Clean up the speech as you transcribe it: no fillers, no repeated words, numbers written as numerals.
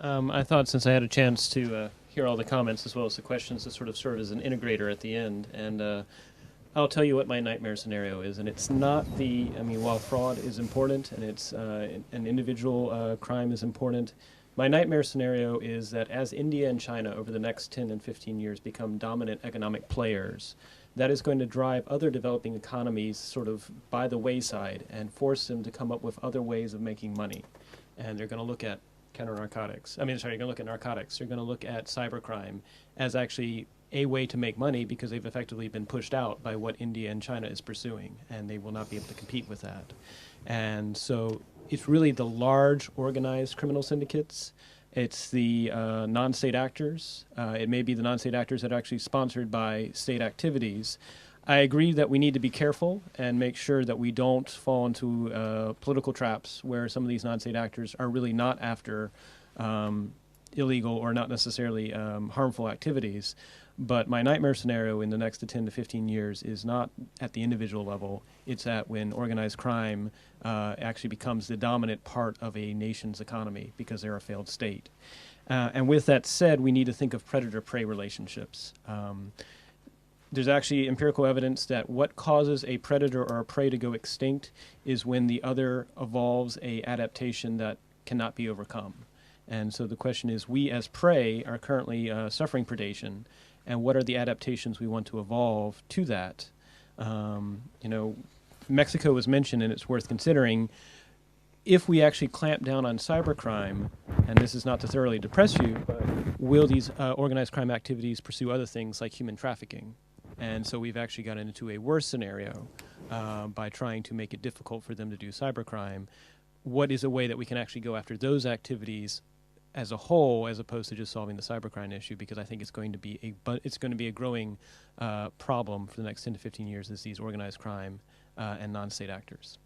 I thought since I had a chance to hear all the comments as well as the questions to sort of serve as an integrator at the end, and I'll tell you what my nightmare scenario is, and it's not I mean, while fraud is important and it's an individual crime is important, my nightmare scenario is that as India and China over the next 10 and 15 years become dominant economic players, that is going to drive other developing economies sort of by the wayside and force them to come up with other ways of making money. And they're going to look at counter-narcotics. I mean, sorry, you're going to look at narcotics. You're going to look at cybercrime as actually a way to make money because they've effectively been pushed out by what India and China is pursuing, and they will not be able to compete with that. And so it's really the large organized criminal syndicates. It's the non-state actors. It may be the non-state actors that are actually sponsored by state activities. I agree that we need to be careful and make sure that we don't fall into political traps where some of these non-state actors are really not after illegal or not necessarily harmful activities. But my nightmare scenario in the next 10 to 15 years is not at the individual level. It's at when organized crime actually becomes the dominant part of a nation's economy because they're a failed state. And with that said, we need to think of predator-prey relationships. There's actually empirical evidence that what causes a predator or a prey to go extinct is when the other evolves a adaptation that cannot be overcome. And so the question is, we as prey are currently suffering predation, and what are the adaptations we want to evolve to that? You know, Mexico was mentioned, and it's worth considering. If we actually clamp down on cybercrime, and this is not to thoroughly depress you, but will these organized crime activities pursue other things like human trafficking? And so we've actually gotten into a worse scenario by trying to make it difficult for them to do cybercrime. What is a way that we can actually go after those activities as a whole, as opposed to just solving the cybercrime issue? Because I think it's going to be a growing problem for the next 10 to 15 years is these organized crime and non-state actors.